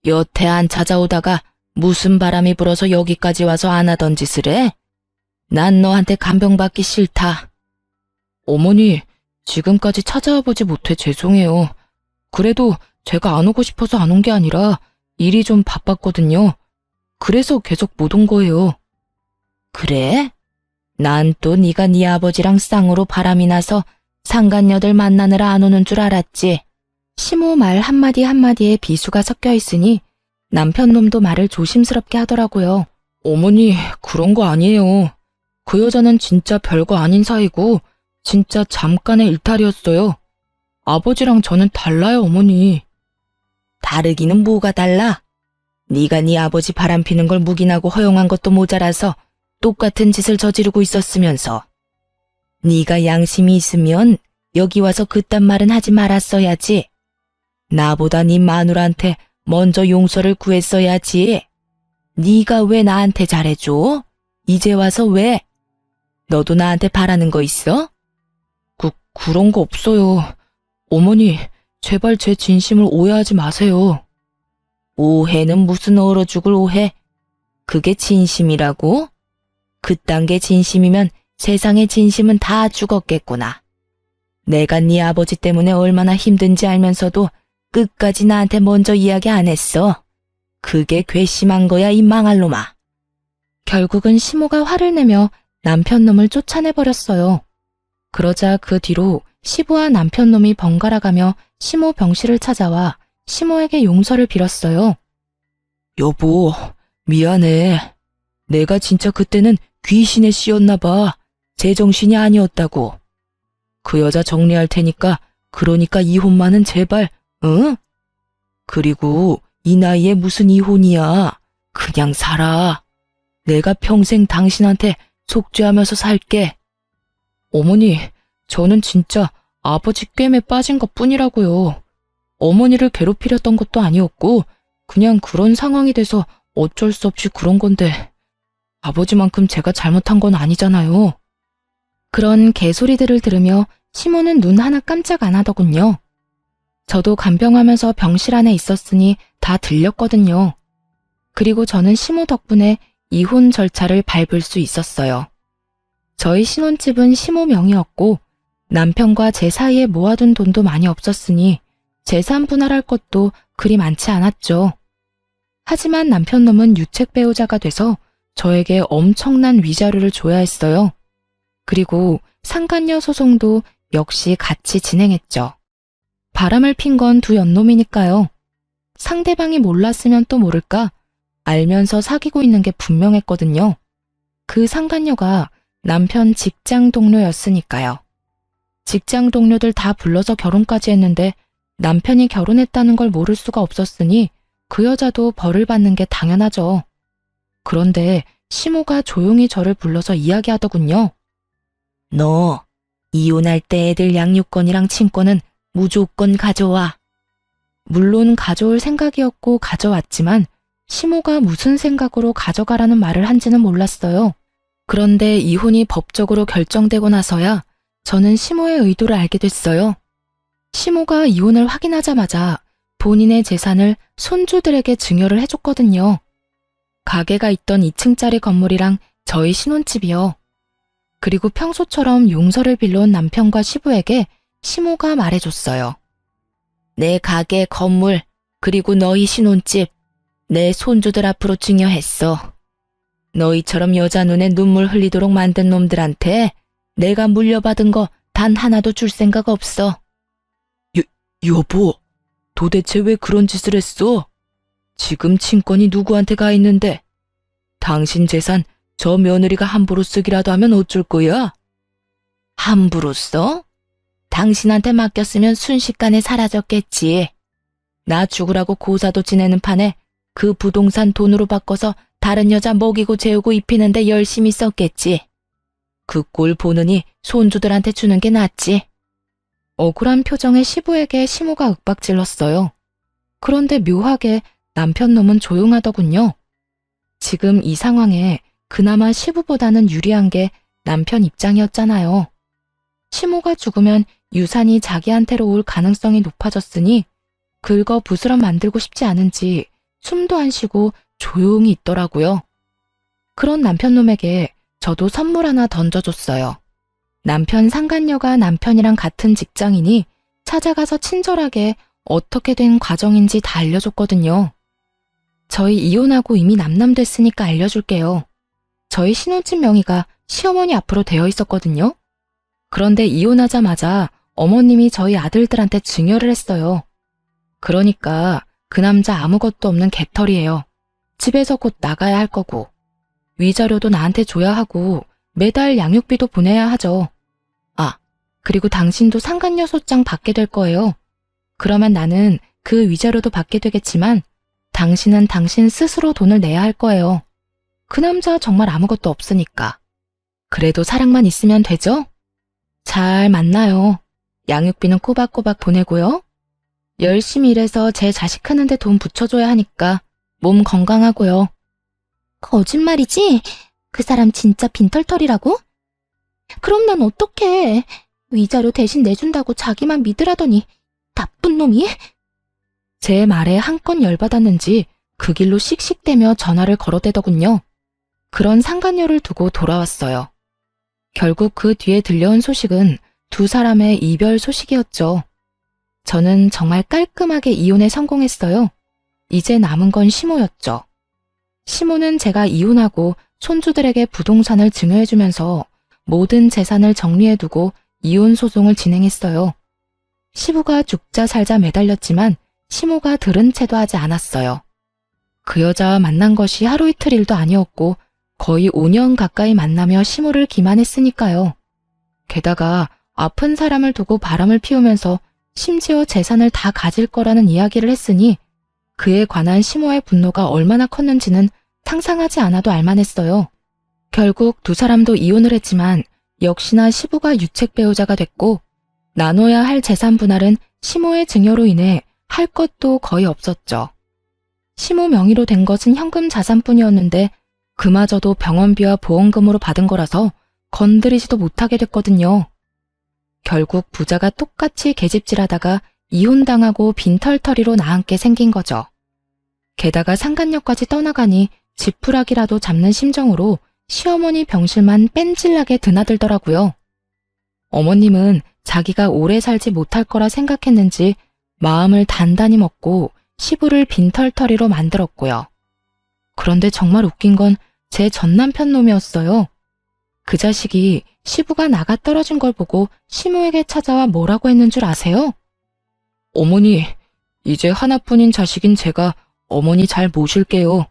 여태 안 찾아오다가 무슨 바람이 불어서 여기까지 와서 안 하던 짓을 해? 난 너한테 간병받기 싫다. 어머니, 지금까지 찾아와 보지 못해 죄송해요. 그래도 제가 안 오고 싶어서 안 온 게 아니라 일이 좀 바빴거든요. 그래서 계속 못 온 거예요. 그래? 난 또 네가 네 아버지랑 쌍으로 바람이 나서 상간녀들 만나느라 안 오는 줄 알았지. 시모 말 한마디 한마디에 비수가 섞여 있으니 남편 놈도 말을 조심스럽게 하더라고요. 어머니, 그런 거 아니에요. 그 여자는 진짜 별거 아닌 사이고 진짜 잠깐의 일탈이었어요. 아버지랑 저는 달라요, 어머니. 다르기는 뭐가 달라? 네가 네 아버지 바람피는 걸 묵인하고 허용한 것도 모자라서 똑같은 짓을 저지르고 있었으면서. 네가 양심이 있으면 여기 와서 그딴 말은 하지 말았어야지. 나보다 네 마누라한테 먼저 용서를 구했어야지. 네가 왜 나한테 잘해줘? 이제 와서 왜? 너도 나한테 바라는 거 있어? 그런 거 없어요. 어머니, 제발 제 진심을 오해하지 마세요. 오해는 무슨 얼어 죽을 오해? 그게 진심이라고? 그딴 게 진심이면 세상의 진심은 다 죽었겠구나. 내가 네 아버지 때문에 얼마나 힘든지 알면서도 끝까지 나한테 먼저 이야기 안 했어. 그게 괘씸한 거야, 이 망할 놈아. 결국은 시모가 화를 내며 남편 놈을 쫓아내버렸어요. 그러자 그 뒤로 시부와 남편 놈이 번갈아가며 시모 병실을 찾아와 시모에게 용서를 빌었어요. 여보, 미안해. 내가 진짜 그때는 귀신에 씌었나 봐. 제정신이 아니었다고. 그 여자 정리할 테니까 그러니까 이혼만은 제발, 응? 그리고 이 나이에 무슨 이혼이야. 그냥 살아. 내가 평생 당신한테 속죄하면서 살게. 어머니, 저는 진짜 아버지 꿰매 빠진 것 뿐이라고요. 어머니를 괴롭히렸던 것도 아니었고 그냥 그런 상황이 돼서 어쩔 수 없이 그런 건데 아버지만큼 제가 잘못한 건 아니잖아요. 그런 개소리들을 들으며 시모는 눈 하나 깜짝 안 하더군요. 저도 간병하면서 병실 안에 있었으니 다 들렸거든요. 그리고 저는 시모 덕분에 이혼 절차를 밟을 수 있었어요. 저희 신혼집은 시모 명의였고 남편과 제 사이에 모아둔 돈도 많이 없었으니 재산 분할할 것도 그리 많지 않았죠. 하지만 남편 놈은 유책 배우자가 돼서 저에게 엄청난 위자료를 줘야 했어요. 그리고 상간녀 소송도 역시 같이 진행했죠. 바람을 핀 건 두 연놈이니까요. 상대방이 몰랐으면 또 모를까 알면서 사귀고 있는 게 분명했거든요. 그 상간녀가 남편 직장 동료였으니까요. 직장 동료들 다 불러서 결혼까지 했는데 남편이 결혼했다는 걸 모를 수가 없었으니 그 여자도 벌을 받는 게 당연하죠. 그런데 시모가 조용히 저를 불러서 이야기하더군요. 너 이혼할 때 애들 양육권이랑 친권은 무조건 가져와. 물론 가져올 생각이었고 가져왔지만 시모가 무슨 생각으로 가져가라는 말을 한지는 몰랐어요. 그런데 이혼이 법적으로 결정되고 나서야 저는 시모의 의도를 알게 됐어요. 시모가 이혼을 확인하자마자 본인의 재산을 손주들에게 증여를 해줬거든요. 가게가 있던 2층짜리 건물이랑 저희 신혼집이요. 그리고 평소처럼 용서를 빌려온 남편과 시부에게 시모가 말해줬어요. 내 가게, 건물, 그리고 너희 신혼집, 내 손주들 앞으로 증여했어. 너희처럼 여자 눈에 눈물 흘리도록 만든 놈들한테 내가 물려받은 거 단 하나도 줄 생각 없어. 여보, 도대체 왜 그런 짓을 했어? 지금 친권이 누구한테 가 있는데? 당신 재산 저 며느리가 함부로 쓰기라도 하면 어쩔 거야? 함부로 써? 당신한테 맡겼으면 순식간에 사라졌겠지. 나 죽으라고 고사도 지내는 판에 그 부동산 돈으로 바꿔서 다른 여자 먹이고 재우고 입히는데 열심히 썼겠지. 그 꼴 보느니 손주들한테 주는 게 낫지. 억울한 표정의 시부에게 시모가 윽박질렀어요. 그런데 묘하게 남편 놈은 조용하더군요. 지금 이 상황에 그나마 시부보다는 유리한 게 남편 입장이었잖아요. 시모가 죽으면 유산이 자기한테로 올 가능성이 높아졌으니 긁어 부스럼 만들고 싶지 않은지 숨도 안 쉬고 조용히 있더라고요. 그런 남편놈에게 저도 선물 하나 던져줬어요. 남편 상간녀가 남편이랑 같은 직장이니 찾아가서 친절하게 어떻게 된 과정인지 다 알려줬거든요. 저희 이혼하고 이미 남남됐으니까 알려줄게요. 저희 신혼집 명의가 시어머니 앞으로 되어 있었거든요. 그런데 이혼하자마자 어머님이 저희 아들들한테 증여를 했어요. 그러니까 그 남자 아무것도 없는 개털이에요. 집에서 곧 나가야 할 거고 위자료도 나한테 줘야 하고 매달 양육비도 보내야 하죠. 아, 그리고 당신도 상간녀 소장 받게 될 거예요. 그러면 나는 그 위자료도 받게 되겠지만 당신은 당신 스스로 돈을 내야 할 거예요. 그 남자 정말 아무것도 없으니까. 그래도 사랑만 있으면 되죠? 잘 만나요. 양육비는 꼬박꼬박 보내고요. 열심히 일해서 제 자식 크는데 돈 붙여줘야 하니까 몸 건강하고요. 거짓말이지? 그 사람 진짜 빈털털이라고? 그럼 난 어떡해. 위자료 대신 내준다고 자기만 믿으라더니 나쁜 놈이? 제 말에 한껏 열받았는지 그 길로 씩씩대며 전화를 걸어대더군요. 그런 상간녀를 두고 돌아왔어요. 결국 그 뒤에 들려온 소식은 두 사람의 이별 소식이었죠. 저는 정말 깔끔하게 이혼에 성공했어요. 이제 남은 건 시모였죠. 시모는 제가 이혼하고 손주들에게 부동산을 증여해주면서 모든 재산을 정리해두고 이혼 소송을 진행했어요. 시부가 죽자 살자 매달렸지만 시모가 들은 채도 하지 않았어요. 그 여자와 만난 것이 하루 이틀 일도 아니었고 거의 5년 가까이 만나며 시모를 기만했으니까요. 게다가 아픈 사람을 두고 바람을 피우면서 심지어 재산을 다 가질 거라는 이야기를 했으니 그에 관한 시모의 분노가 얼마나 컸는지는 상상하지 않아도 알만했어요. 결국 두 사람도 이혼을 했지만 역시나 시부가 유책 배우자가 됐고 나눠야 할 재산 분할은 시모의 증여로 인해 할 것도 거의 없었죠. 시모 명의로 된 것은 현금 자산뿐이었는데 그마저도 병원비와 보험금으로 받은 거라서 건드리지도 못하게 됐거든요. 결국 부자가 똑같이 계집질하다가 이혼당하고 빈털터리로 나앉게 생긴 거죠. 게다가 상간녀까지 떠나가니 지푸라기라도 잡는 심정으로 시어머니 병실만 뺀질나게 드나들더라고요. 어머님은 자기가 오래 살지 못할 거라 생각했는지 마음을 단단히 먹고 시부를 빈털터리로 만들었고요. 그런데 정말 웃긴 건 제 전남편 놈이었어요. 그 자식이 시부가 나가 떨어진 걸 보고 시모에게 찾아와 뭐라고 했는 줄 아세요? 어머니, 이제 하나뿐인 자식인 제가 어머니 잘 모실게요.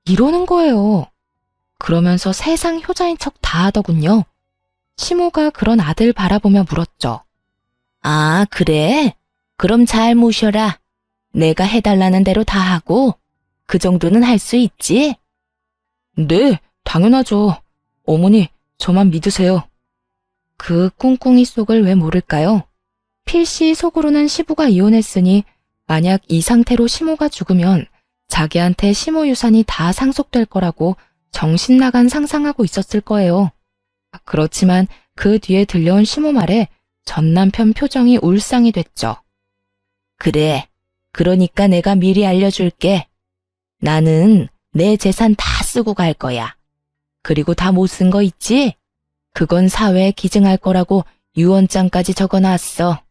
이러는 거예요. 그러면서 세상 효자인 척 다 하더군요. 시모가 그런 아들 바라보며 물었죠. 아, 그래? 그럼 잘 모셔라. 내가 해달라는 대로 다 하고 그 정도는 할 수 있지? 네, 당연하죠. 어머니, 저만 믿으세요. 그 꿍꿍이 속을 왜 모를까요? 필시 속으로는 시부가 이혼했으니 만약 이 상태로 시모가 죽으면 자기한테 시모 유산이 다 상속될 거라고 정신 나간 상상하고 있었을 거예요. 그렇지만 그 뒤에 들려온 시모 말에 전 남편 표정이 울상이 됐죠. 그래, 그러니까 내가 미리 알려줄게. 나는 내 재산 다 쓰고 갈 거야. 그리고 다 못 쓴 거 있지? 그건 사회에 기증할 거라고 유언장까지 적어놨어.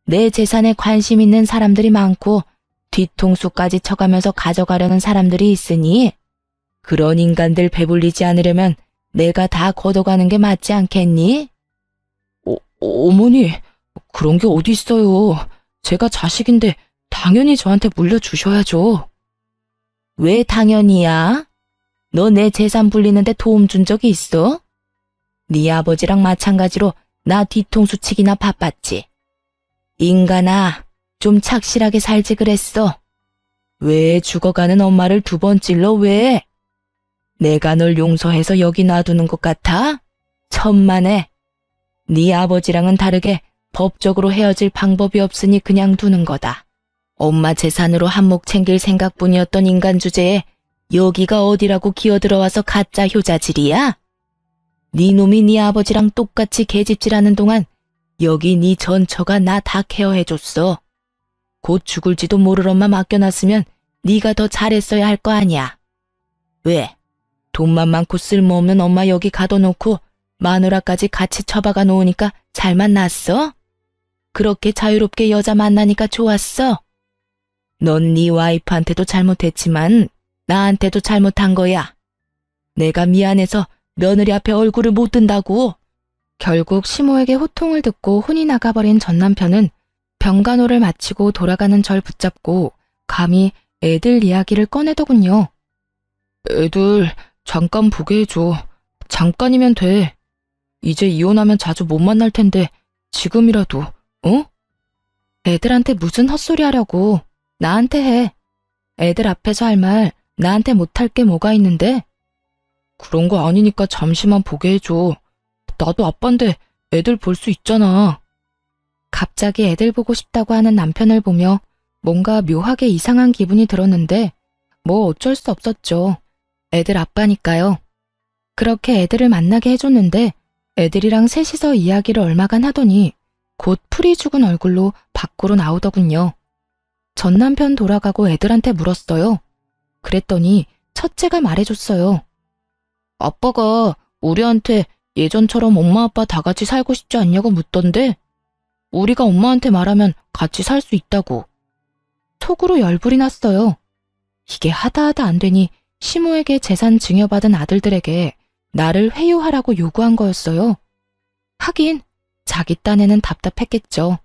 내 재산에 관심 있는 사람들이 많고 뒤통수까지 쳐가면서 가져가려는 사람들이 있으니 그런 인간들 배불리지 않으려면 내가 다 걷어가는 게 맞지 않겠니? 어머니, 그런 게 어디 있어요. 제가 자식인데 당연히 저한테 물려주셔야죠. 왜 당연히야? 너 내 재산 불리는데 도움 준 적이 있어? 네 아버지랑 마찬가지로 나 뒤통수 치기나 바빴지. 인간아, 좀 착실하게 살지 그랬어. 왜 죽어가는 엄마를 두 번 찔러 왜? 내가 널 용서해서 여기 놔두는 것 같아? 천만에. 네 아버지랑은 다르게 법적으로 헤어질 방법이 없으니 그냥 두는 거다. 엄마 재산으로 한몫 챙길 생각뿐이었던 인간 주제에 여기가 어디라고 기어들어와서 가짜 효자질이야? 네 놈이 네 아버지랑 똑같이 계집질하는 동안 여기 네 전처가 나 다 케어해줬어. 곧 죽을지도 모를 엄마 맡겨놨으면 네가 더 잘했어야 할 거 아니야. 왜? 돈만 많고 쓸모없는 엄마 여기 가둬놓고 마누라까지 같이 처박아 놓으니까 잘만 났어? 그렇게 자유롭게 여자 만나니까 좋았어? 넌 네 와이프한테도 잘못했지만 나한테도 잘못한 거야. 내가 미안해서 며느리 앞에 얼굴을 못 든다고. 결국 시모에게 호통을 듣고 혼이 나가버린 전 남편은 병간호를 마치고 돌아가는 절 붙잡고 감히 애들 이야기를 꺼내더군요. 애들 잠깐 보게 해줘. 잠깐이면 돼. 이제 이혼하면 자주 못 만날 텐데 지금이라도, 어? 애들한테 무슨 헛소리 하려고. 나한테 해. 애들 앞에서 할 말 나한테 못할 게 뭐가 있는데? 그런 거 아니니까 잠시만 보게 해줘. 나도 아빠인데 애들 볼 수 있잖아. 갑자기 애들 보고 싶다고 하는 남편을 보며 뭔가 묘하게 이상한 기분이 들었는데 뭐 어쩔 수 없었죠. 애들 아빠니까요. 그렇게 애들을 만나게 해줬는데 애들이랑 셋이서 이야기를 얼마간 하더니 곧 풀이 죽은 얼굴로 밖으로 나오더군요. 전 남편 돌아가고 애들한테 물었어요. 그랬더니 첫째가 말해줬어요. 아빠가 우리한테 예전처럼 엄마 아빠 다 같이 살고 싶지 않냐고 묻던데 우리가 엄마한테 말하면 같이 살 수 있다고. 속으로 열불이 났어요. 이게 하다 안 되니 시모에게 재산 증여받은 아들들에게 나를 회유하라고 요구한 거였어요. 하긴 자기 딴에는 답답했겠죠.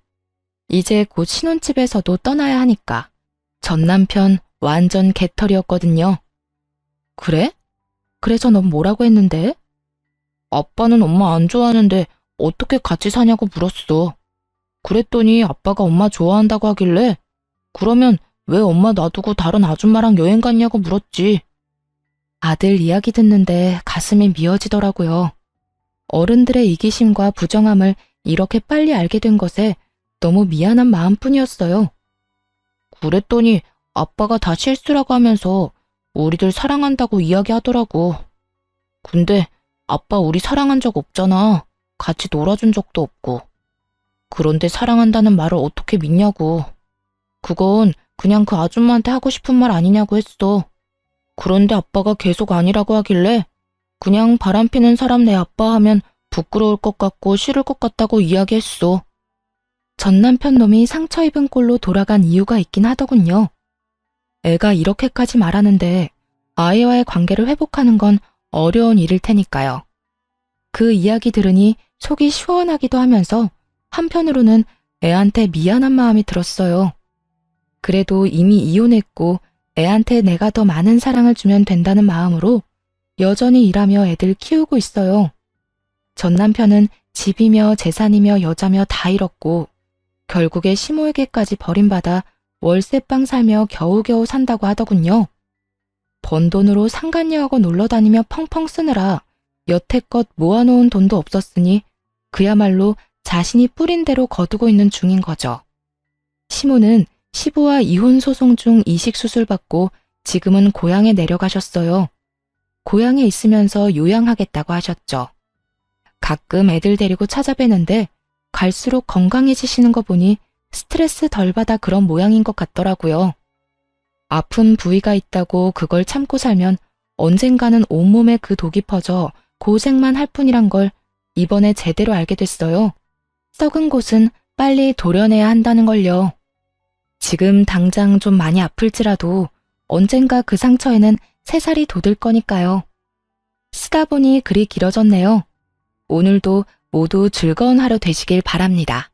이제 곧 신혼집에서도 떠나야 하니까. 전 남편 완전 개털이었거든요. 그래? 그래서 넌 뭐라고 했는데? 아빠는 엄마 안 좋아하는데 어떻게 같이 사냐고 물었어. 그랬더니 아빠가 엄마 좋아한다고 하길래 그러면 왜 엄마 놔두고 다른 아줌마랑 여행 갔냐고 물었지. 아들 이야기 듣는데 가슴이 미어지더라고요. 어른들의 이기심과 부정함을 이렇게 빨리 알게 된 것에 너무 미안한 마음뿐이었어요. 그랬더니 아빠가 다 실수라고 하면서 우리들 사랑한다고 이야기하더라고. 근데 아빠 우리 사랑한 적 없잖아. 같이 놀아준 적도 없고. 그런데 사랑한다는 말을 어떻게 믿냐고. 그건 그냥 그 아줌마한테 하고 싶은 말 아니냐고 했어. 그런데 아빠가 계속 아니라고 하길래 그냥 바람피는 사람 내 아빠 하면 부끄러울 것 같고 싫을 것 같다고 이야기했어. 전 남편 놈이 상처 입은 꼴로 돌아간 이유가 있긴 하더군요. 애가 이렇게까지 말하는데 아이와의 관계를 회복하는 건 어려운 일일 테니까요. 그 이야기 들으니 속이 시원하기도 하면서 한편으로는 애한테 미안한 마음이 들었어요. 그래도 이미 이혼했고 애한테 내가 더 많은 사랑을 주면 된다는 마음으로 여전히 일하며 애들 키우고 있어요. 전 남편은 집이며 재산이며 여자며 다 잃었고 결국에 시모에게까지 버림받아 월세방 살며 겨우겨우 산다고 하더군요. 번 돈으로 상간녀하고 놀러 다니며 펑펑 쓰느라 여태껏 모아놓은 돈도 없었으니 그야말로 자신이 뿌린 대로 거두고 있는 중인 거죠. 시모는 시부와 이혼 소송 중 이식 수술 받고 지금은 고향에 내려가셨어요. 고향에 있으면서 요양하겠다고 하셨죠. 가끔 애들 데리고 찾아뵈는데 갈수록 건강해지시는 거 보니 스트레스 덜 받아 그런 모양인 것 같더라고요. 아픈 부위가 있다고 그걸 참고 살면 언젠가는 온몸에 그 독이 퍼져 고생만 할 뿐이란 걸 이번에 제대로 알게 됐어요. 썩은 곳은 빨리 도려내야 한다는 걸요. 지금 당장 좀 많이 아플지라도 언젠가 그 상처에는 새살이 돋을 거니까요. 쓰다 보니 글이 길어졌네요. 오늘도 모두 즐거운 하루 되시길 바랍니다.